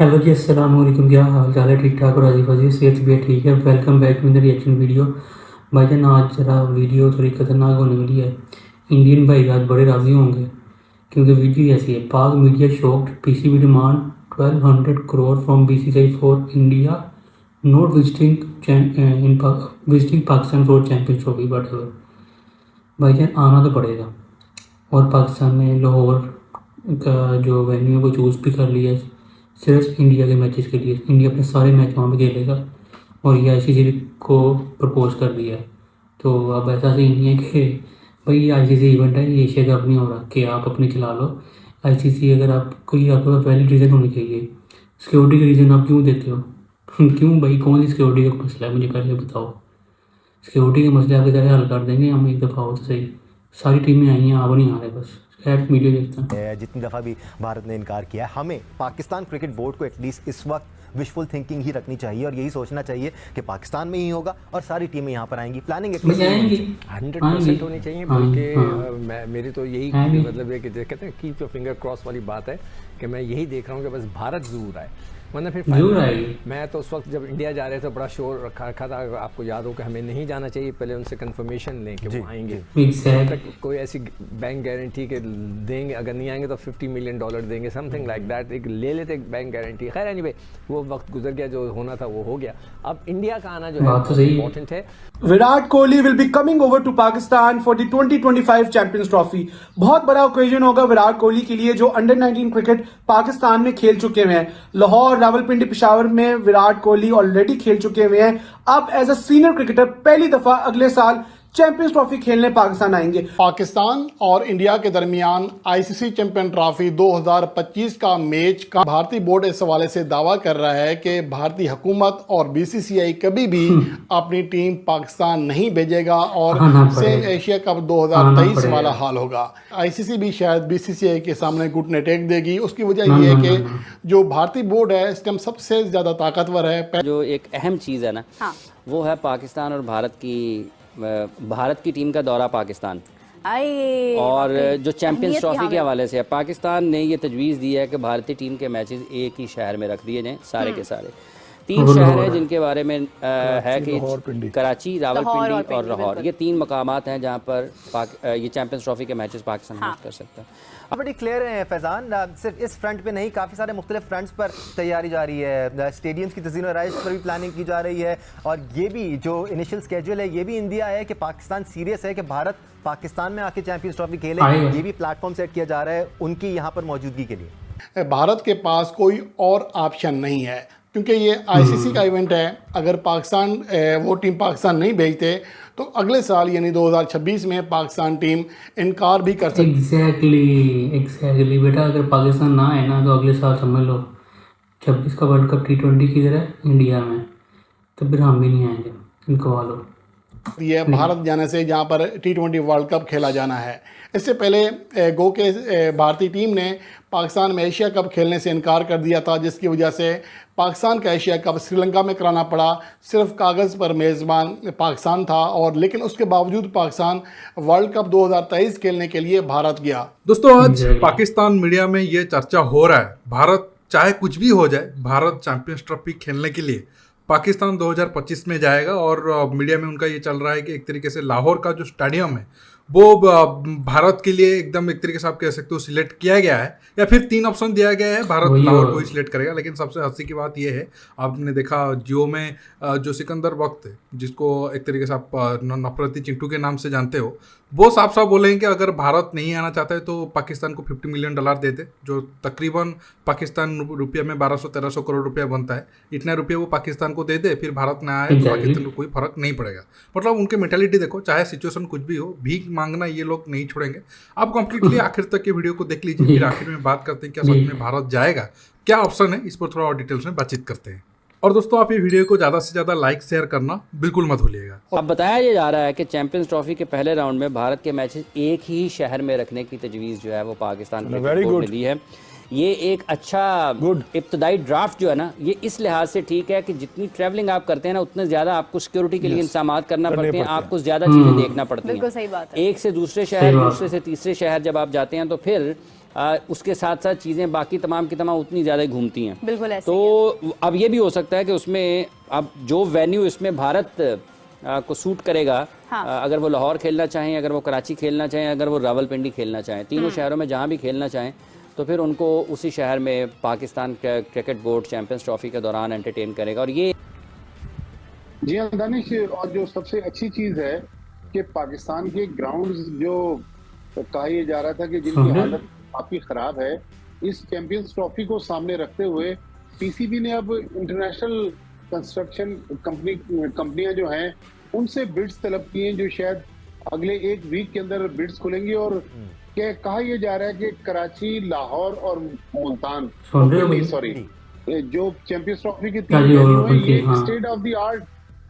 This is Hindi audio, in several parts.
हेलो जी, अस्सलाम वालेकुम। क्या हाल चाल है? ठीक ठाक और अजीब अजीब सेहत भी ठीक है। Welcome back to the reaction video. भाईजान आज जरा वीडियो थोड़ी खतरनाक होने वाली है। इंडियन भाई आज बड़े राजी होंगे क्योंकि वीडियो ऐसी है। पाक media shocked PCB demand 1200 crore from BCCI for India not visiting Pakistan for champions trophy. But भाईजान आना तो पड़ेगा। और पाकिस्तान ने लाहौर का जो वेन्यू है वो चूज़ भी कर लिया है सिर्फ इंडिया के मैचेस के लिए। इंडिया अपने सारे मैच वहाँ पे खेलेगा और ये आईसीसी को प्रपोज कर दिया है। तो अब ऐसा सीन नहीं है कि भाई ये आईसीसी इवेंट है, ये एशिया कप नहीं हो रहा कि आप अपने चला लो। आईसीसी अगर आप कोई आपके पास वैलिड रीज़न होनी चाहिए। सिक्योरिटी का रीज़न आप क्यों देते हो? क्यों भाई? कौन सी सिक्योरिटी का मसला है, मुझे पहले बताओ। सिक्योरिटी के मसले आपके तरह हल कर देंगे हम, एक दफ़ा हो तो सही। सारी टीमें आई हैं, आप नहीं आ रहे। बस खैर वीडियो देखते हैं। जितनी दफ़ा भी भारत ने इनकार किया है, हमें पाकिस्तान क्रिकेट बोर्ड को एटलीस्ट इस वक्त विशफुल थिंकिंग ही रखनी चाहिए और यही सोचना चाहिए कि पाकिस्तान में ही होगा और सारी टीमें यहाँ पर आएंगी। प्लानिंग 100% होनी चाहिए। बल्कि मेरी तो यही मतलब है कि कहते हैं कीप योर फिंगर क्रॉस वाली बात है कि मैं यही देख रहा हूँ कि बस भारत जरूर आए, वरना फिर मैं तो उस वक्त जब इंडिया जा रहे थे बड़ा शोर रखा था। आपको याद हो कि हमें नहीं जाना चाहिए, पहले उनसे कंफर्मेशन लें कि वो आएंगे। तक कोई ऐसी बैंक गारंटी के देंगे, अगर नहीं आएंगे तो $50 मिलियन देंगे, समथिंग लाइक दैट। एक ले लेते बैंक गारंटी। खैर एनीवे वो वक्त गुजर गया, जो होना था वो हो गया। अब इंडिया का आना जो है इम्पोर्टेंट है। Virat Kohli will be coming over to Pakistan for the 2025 champions trophy. बहुत बड़ा ओकेजन होगा विराट कोहली के लिए, जो अंडर 19 क्रिकेट पाकिस्तान में खेल चुके हैं। लाहौर, रावलपिंडी, पेशावर में विराट कोहली ऑलरेडी खेल चुके हुए हैं। अब एज अ सीनियर क्रिकेटर पहली दफा अगले साल चैंपियंस ट्रॉफी खेलने पाकिस्तान आएंगे। पाकिस्तान और इंडिया के दरमियान आईसीसी चैंपियन ट्रॉफी 2025 का मैच का भारतीय बोर्ड इस हवाले से दावा कर रहा है कि भारतीय हुकूमत और बीसीसीआई कभी भी अपनी टीम पाकिस्तान नहीं भेजेगा और सेम एशिया कप 2023 वाला हाल होगा। आईसीसी भी शायद बीसीसीआई के सामने घुटने टेक देगी। उसकी वजह यह है कि जो भारतीय बोर्ड है इस टाइम सबसे ज्यादा ताकतवर है। जो एक अहम चीज़ है ना, वो है पाकिस्तान और भारत की टीम का दौरा पाकिस्तान। और जो चैंपियंस ट्रॉफी के हवाले से है, पाकिस्तान ने ये तजवीज़ दी है कि भारतीय टीम के मैचेस एक ही शहर में रख दिए जाएं, सारे के सारे। 3 शहर हैं जिनके बारे में है कि कराची, रावलपिंडी और लाहौर। ये 3 मकामात हैं जहाँ पर ये चैंपियंस ट्रॉफी के मैचेस पाकिस्तान होस्ट कर सकता है। बड़ी क्लियर है फैजान, सिर्फ इस फ्रंट पे नहीं, काफ़ी सारे मुख्तलिफ फ्रंट्स पर तैयारी जा रही है। स्टेडियम्स की तज़ीन और आइश पर भी प्लानिंग की जा रही है और ये भी जो इनिशियल स्केड्यूल है ये भी इंडिया है कि पाकिस्तान सीरियस है कि भारत पाकिस्तान में आके चैंपियंस ट्रॉफी खेले। ये भी प्लेटफॉर्म सेट किया जा रहा है उनकी यहाँ पर मौजूदगी के लिए। भारत के पास कोई और ऑप्शन नहीं है क्योंकि ये आईसीसी का इवेंट है। अगर पाकिस्तान वो टीम पाकिस्तान नहीं भेजते तो अगले साल यानी 2026 में पाकिस्तान टीम इनकार भी कर सकती है। एग्जैक्टली बेटा, अगर पाकिस्तान ना आए ना तो अगले साल समझ लो 26 का वर्ल्ड कप T20 किधर है? इंडिया में। तो फिर हम भी नहीं आएंगे, इनको वालो। ये भारत जाने से जहाँ पर T20 वर्ल्ड कप खेला जाना है। इससे पहले गो के भारतीय टीम ने पाकिस्तान में एशिया कप खेलने से इनकार कर दिया था, जिसकी वजह से पाकिस्तान का एशिया कप श्रीलंका में कराना पड़ा। सिर्फ कागज़ पर मेज़बान पाकिस्तान था और लेकिन उसके बावजूद पाकिस्तान वर्ल्ड कप 2023 खेलने के लिए भारत गया। दोस्तों आज पाकिस्तान मीडिया में ये चर्चा हो रहा है, भारत चाहे कुछ भी हो जाए, भारत चैंपियंस ट्रॉफी खेलने के लिए पाकिस्तान 2025 में जाएगा। और मीडिया में उनका ये चल रहा है कि एक तरीके से लाहौर का जो स्टेडियम है वो भारत के लिए एकदम एक तरीके से आप कह सकते हो सिलेक्ट किया गया है, या फिर 3 ऑप्शन दिया गया है, भारत लाहौर को ही सिलेक्ट करेगा। लेकिन सबसे हंसी की बात यह है, आपने देखा जियो में जो सिकंदर वक्त है, जिसको एक तरीके से आप नफरती चिंटू के नाम से जानते हो, वो साफ साफ बोले हैं कि अगर भारत नहीं आना चाहता है तो पाकिस्तान को $50 मिलियन दे दे, जो तकरीबन पाकिस्तान रुपये में 1200-1300 करोड़ रुपया बनता है। इतना रुपये वो पाकिस्तान को दे दे, फिर भारत ना आए तो पाकिस्तान को कोई फर्क नहीं पड़ेगा। मतलब उनके मेंटालिटी देखो, चाहे सिचुएशन कुछ भी हो, भीख मांगना ये लोग नहीं छोड़ेंगे। आप कंप्लीटली आखिर तक ये वीडियो को देख लीजिए, फिर आखिर में बात करते हैं क्या सच में भारत जाएगा, क्या ऑप्शन है, इस पर थोड़ा और डिटेल्स में बातचीत करते हैं। और दोस्तों आप ये वीडियो को ज़्यादा से ज़्यादा लाइक शेयर करना बिल्कुल मत भूलिएगा। अब बताया ये जा रहा है कि चैंपियंस ट्रॉफी के पहले राउंड में भारत के मैचेस एक ही शहर में रखने की तजवीज़ जो है वो पाकिस्तान को मिली है। ये एक अच्छा इब्तदाई ड्राफ्ट जो है ना, ये इस लिहाज से ठीक है कि जितनी ट्रैवलिंग आप करते हैं ना, उतने ज़्यादा आपको सिक्योरिटी के लिए इंतजामात करना पड़ते हैं, आपको ज़्यादा चीज़ें देखना पड़ती हैं। एक से दूसरे शहर, दूसरे से तीसरे शहर जब आप जाते हैं तो फिर उसके साथ साथ चीज़ें बाकी तमाम की तमाम उतनी ज़्यादा घूमती हैं। बिल्कुल ऐसे तो अब ये भी हो सकता है कि उसमें अब जो वेन्यू इसमें भारत को सूट करेगा, अगर वो लाहौर खेलना चाहें, अगर वो कराची खेलना चाहें, अगर वो रावलपिंडी खेलना चाहें, तीनों शहरों में जहाँ भी खेलना चाहें, तो फिर उनको उसी शहर में Pakistan cricket board champions trophy के दौरान एंटरटेन करेगा। और ये जी हाँ दानिश, और जो सबसे अच्छी चीज है कि पाकिस्तान के ग्राउंड्स जो कहा यह जा रहा था कि जिनकी हालत काफी खराब है, इस चैंपियंस ट्रॉफी को सामने रखते हुए पीसीबी ने अब इंटरनेशनल कंस्ट्रक्शन कंपनियां जो हैं उनसे बिड्स तलब किए हैं, जो शायद अगले एक वीक के अंदर बिड्स खुलेंगी। और कहा यह जा रहा है कि कराची, लाहौर और मुल्तान, सॉरी, जो चैंपियंस ट्रॉफी की 3 वेन्यू है, ये state of the art,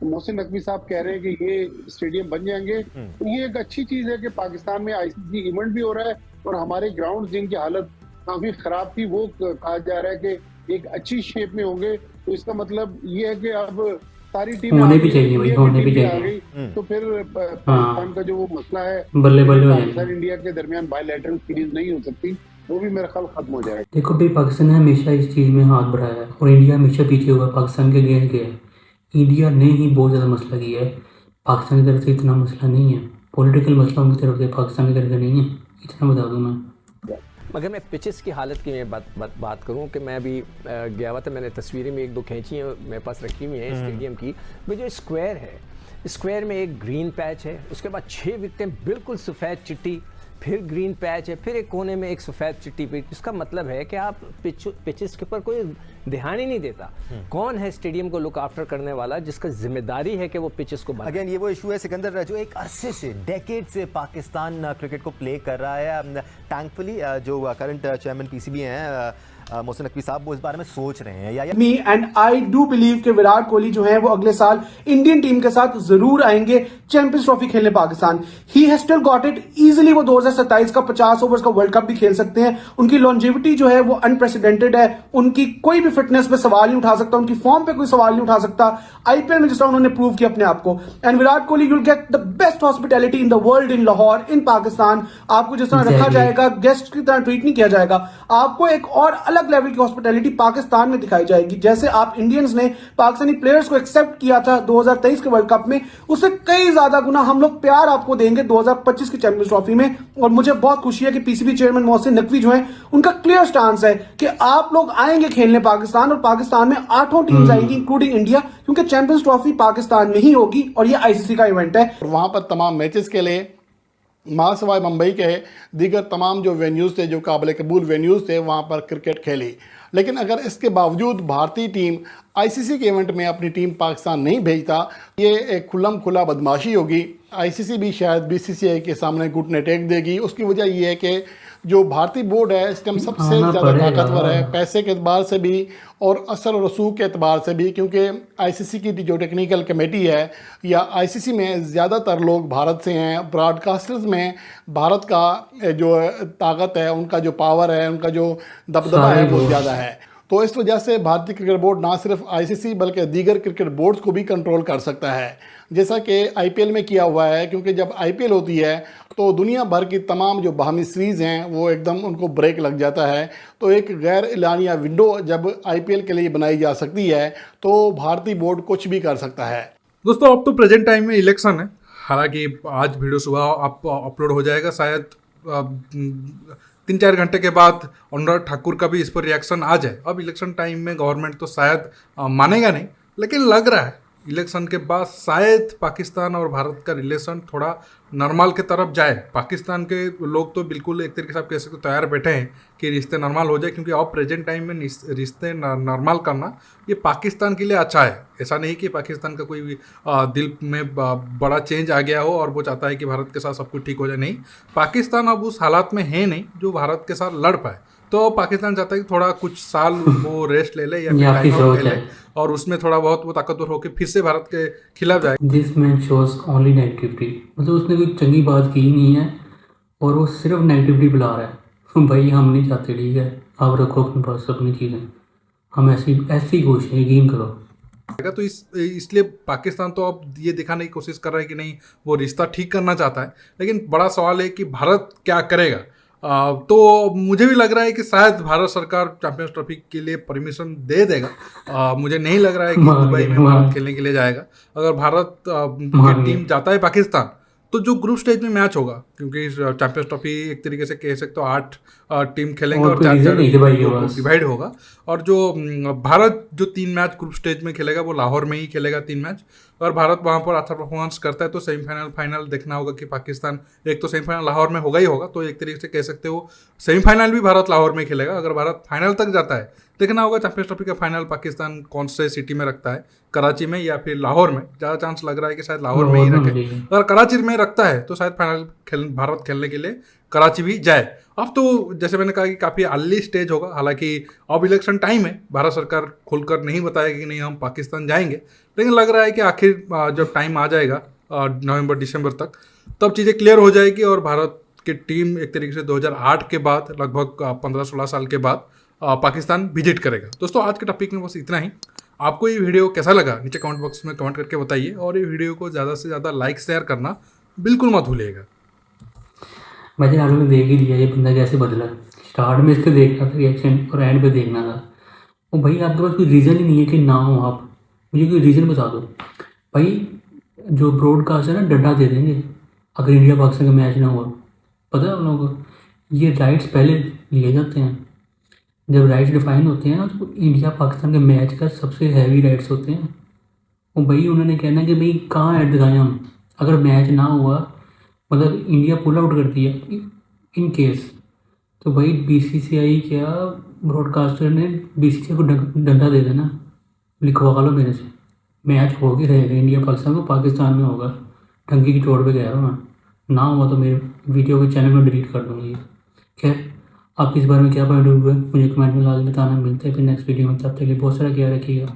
Mohsin Naqvi साहब कह रहे हैं कि ये स्टेडियम बन जाएंगे। तो ये एक अच्छी चीज है कि पाकिस्तान में आईसीसी इवेंट भी हो रहा है और हमारे ग्राउंड जिनकी हालत काफी खराब थी वो कहा जा रहा है कि एक अच्छी शेप में होंगे। तो इसका मतलब ये है कि अब सारी टीमें होने भी चाहिए भाई, होने भी चाहिए। तो फिर पाकिस्तान का जो वो मसला है बल्ले बल्ले पाकिस्तान इंडिया के दरमियान बायलैटरल सीरीज नहीं हो सकती, वो भी मेरा ख्याल खत्म हो जाएगा। देखो भाई, पाकिस्तान ने हमेशा इस चीज़ में हाथ बढ़ाया है और इंडिया हमेशा पीछे हुआ, पाकिस्तान के अगेंस्ट गया है। इंडिया ने ही बहुत ज़्यादा मसला किया है, पाकिस्तान की तरफ से इतना मसला नहीं है। पॉलिटिकल मसला उनकी तरफ से, पाकिस्तान की तरफ से नहीं है, इतना बता दूँ मैं। मगर मैं पिचेस की हालत की मैं बात करूं कि मैं अभी गया हुआ था, मैंने तस्वीरें में 1-2 खींची हैं, मेरे पास रखी हुई हैं स्टेडियम की। वो जो स्क्वायर है, स्क्वायर में एक ग्रीन पैच है, उसके बाद 6 विकेटें बिल्कुल सफ़ेद चिट्टी, फिर ग्रीन पैच है, फिर एक कोने में एक सफ़ेद चिट्टी पे। इसका मतलब है कि आप पिचेस के ऊपर कोई ध्यान ही नहीं देता। कौन है स्टेडियम को लुक आफ्टर करने वाला, जिसका जिम्मेदारी है कि वो पिचेस को अगेन ये वो इशू है सिकंदर, जो एक अरसे से, डेकेड से पाकिस्तान क्रिकेट को प्ले कर रहा है। थैंकफुली जो करंट चेयरमैन पीसीबी हैं मोहसिन नकवी साहब, वो इस बारे में सोच रहे हैं। या me and I do believe कि विराट कोहली जो है वो अगले साल इंडियन टीम के साथ जरूर आएंगे चैंपियंस ट्रॉफी खेलने Pakistan. He has still got it easily, वो 2027 का 50 ओवर्स का वर्ल्ड कप भी खेल सकते हैं। उनकी लॉन्जेविटी जो है वो अनप्रेसिडेंटेड है, उनकी कोई भी फिटनेस पे सवाल नहीं उठा सकता, उनकी फॉर्म पे कोई सवाल नहीं उठा सकता। आईपीएल में जिस तरह उन्होंने प्रूव किया अपने आप को। And Virat Kohli will get the best hospitality in the world, in Lahore, in Pakistan. आपको जिस तरह रखा जाएगा, गेस्ट की तरह ट्रीट नहीं किया जाएगा, आपको एक और अलग लेवल की हॉस्पिटैलिटी पाकिस्तान में दिखाई जाएगी। जैसे आप इंडियंस ने पाकिस्तानी प्लेयर्स को एक्सेप्ट किया था 2023 के वर्ल्ड कप में, उससे कई ज्यादा गुना हम लोग प्यार आपको देंगे 2025 की चैंपियंस ट्रॉफी में। और मुझे बहुत खुशी है कि पीसीबी चेयरमैन मोहसिन नकवी जो है, उनका क्लियर स्टांस है कि आप लोग आएंगे खेलने पाकिस्तान, और पाकिस्तान में 8 टीम्स आएंगी इंक्लूडिंग इंडिया, क्योंकि चैंपियंस ट्रॉफी पाकिस्तान में ही होगी और ये आईसीसी का इवेंट है। वहां पर तमाम मैचेस के लिए महासवाई मुंबई के दीगर तमाम जो वेन्यूज़ थे, जो काबिल कबूल वेन्यूज़ थे, वहाँ पर क्रिकेट खेली। लेकिन अगर इसके बावजूद भारतीय टीम आईसीसी के इवेंट में अपनी टीम पाकिस्तान नहीं भेजता, ये एक खुल्लम खुला बदमाशी होगी। आईसीसी भी शायद बीसीसीआई के सामने घुटने टेक देगी। उसकी वजह ये है कि जो भारतीय बोर्ड है इस टाइम सबसे ज़्यादा ताकतवर है, पैसे के एतबार से भी और असर और रसूख के एतबार से भी, क्योंकि आईसीसी की जो टेक्निकल कमेटी है या आईसीसी में ज़्यादातर लोग भारत से हैं। ब्रॉडकास्टर्स में भारत का जो ताकत है, उनका जो पावर है, उनका जो दबदबा है वो ज़्यादा है। तो इस वजह से भारतीय क्रिकेट बोर्ड ना सिर्फ आईसीसी बल्कि दीगर क्रिकेट बोर्ड्स को भी कंट्रोल कर सकता है, जैसा कि आईपीएल में किया हुआ है। क्योंकि जब आईपीएल होती है तो दुनिया भर की तमाम जो बाहमी सीरीज़ हैं वो एकदम उनको ब्रेक लग जाता है। तो एक गैर एलानिया विंडो जब आईपीएल के लिए बनाई जा सकती है तो भारतीय बोर्ड कुछ भी कर सकता है। दोस्तों, अब तो प्रेजेंट टाइम में इलेक्शन है। हालांकि आज वीडियो सुबह आप अपलोड हो जाएगा, शायद 3-4 घंटे के बाद अनुराग ठाकुर का भी इस पर रिएक्शन आ जाए। अब इलेक्शन टाइम में गवर्नमेंट तो शायद मानेगा नहीं, लेकिन लग रहा है इलेक्शन के बाद शायद पाकिस्तान और भारत का रिलेशन थोड़ा नॉर्मल की तरफ जाए। पाकिस्तान के लोग तो बिल्कुल एक तरीके से आप कह सकते हो तैयार बैठे हैं कि रिश्ते नॉर्मल हो जाए, क्योंकि अब प्रेजेंट टाइम में रिश्ते नॉर्मल करना ये पाकिस्तान के लिए अच्छा है। ऐसा नहीं कि पाकिस्तान का कोई दिल में बड़ा चेंज आ गया हो और वो चाहता है कि भारत के साथ सब कुछ ठीक हो जाए। नहीं, पाकिस्तान अब उस हालात में है नहीं जो भारत के साथ लड़ पाए। तो पाकिस्तान चाहता है कि थोड़ा कुछ साल वो रेस्ट ले ले या टाइम आउट ले ले और उसमें थोड़ा बहुत वो ताकतवर होकर फिर से भारत के खिलाफ जाए। This man shows only negativity, मतलब उसने कोई चंगी बात की ही नहीं है और वो सिर्फ नेगेटिविटी बुला रहा है। भाई हम नहीं चाहते, ठीक है, आप रखो अपने पास अपनी चीज़ें, हम ऐसी कोशिश यकीन करो। तो इसलिए पाकिस्तान तो अब ये दिखाने की कोशिश कर रहा है कि नहीं वो रिश्ता ठीक करना चाहता है, लेकिन बड़ा सवाल है कि भारत क्या करेगा। तो मुझे भी लग रहा है कि शायद भारत सरकार चैंपियंस ट्रॉफी के लिए परमिशन दे देगा। मुझे नहीं लग रहा है कि दुबई में भारत खेलने के लिए जाएगा। अगर भारत की टीम जाता है पाकिस्तान, तो जो ग्रुप स्टेज में मैच होगा, क्योंकि चैंपियंस ट्रॉफी एक तरीके से कह सकते हो 8 टीम खेलेंगे और 4-4 डिवाइड होगा। और जो भारत जो 3 मैच ग्रुप स्टेज में खेलेगा वो लाहौर में ही खेलेगा 3 मैच। अगर भारत वहाँ पर अच्छा परफॉर्मेंस करता है तो सेमीफाइनल फाइनल देखना होगा कि पाकिस्तान, एक तो सेमीफाइनल लाहौर में होगा ही होगा, तो एक तरीके से कह सकते हो सेमीफाइनल भी भारत लाहौर में खेलेगा। अगर भारत फाइनल तक जाता है, देखना होगा चैंपियंस ट्रॉफी का फाइनल पाकिस्तान कौन से सिटी में रखता है, कराची में या फिर लाहौर में। ज़्यादा चांस लग रहा है कि शायद लाहौर में ही रखे। अगर कराची में रखता है तो शायद फाइनल भारत खेलने के लिए कराची भी जाए। अब तो जैसे मैंने कहा कि काफ़ी अर्ली स्टेज होगा, हालांकि अब इलेक्शन टाइम है, भारत सरकार खुलकर नहीं बताएगी कि नहीं हम पाकिस्तान जाएंगे, लेकिन लग रहा है कि आखिर जब टाइम आ जाएगा नवंबर दिसंबर तक, तब चीज़ें क्लियर हो जाएगी और भारत की टीम एक तरीके से 2008 के बाद लगभग 15-16 साल के बाद पाकिस्तान विजिट करेगा। दोस्तों आज के टॉपिक में बस इतना ही। आपको ये वीडियो कैसा लगा नीचे कमेंट बॉक्स में कमेंट करके बताइए, और ये वीडियो को ज़्यादा से ज़्यादा लाइक शेयर करना बिल्कुल मत भूलिएगा। भाई आप लोगों ने देख ही लिया ये बंदा कैसे बदला। स्टार्ट में इसके देखना था रिएक्शन और एंड पे देखना था। और भाई आपके पास कोई रीज़न ही नहीं है कि ना हो, आप मुझे कोई रीज़न बता दो। भाई जो ब्रॉडकास्ट है ना, डंडा दे देंगे अगर इंडिया पाकिस्तान का मैच ना हुआ। पता है आप लोगों को, ये राइट्स पहले लिए जाते हैं। जब राइट्स डिफाइन होते हैं ना, तो इंडिया पाकिस्तान के मैच का सबसे हैवी राइट्स होते हैं। और भाई उन्होंने कहना कि भाई कहाँ ऐड दिखाएं हम, अगर मैच ना हुआ, मतलब इंडिया पुल आउट कर दिया इन केस, तो भाई बीसीसीआई क्या ब्रॉडकास्टर ने बीसीसीआई को डंडा दे देना, लिखवा लो मेरे से, मैच हो के रहेगा इंडिया पाकिस्तान को, पाकिस्तान में होगा। टंकी की चोट पे गया मैं, ना हुआ तो मेरे वीडियो के चैनल में डिलीट कर दूँगी। खैर आपके इस बारे में क्या पॉइंट ऑफ व्यू है मुझे कमेंट में लाजमी बताना। मिलते हैं फिर नेक्स्ट वीडियो में, तब तक के लिए बहुत सारा ख्याल रखिएगा।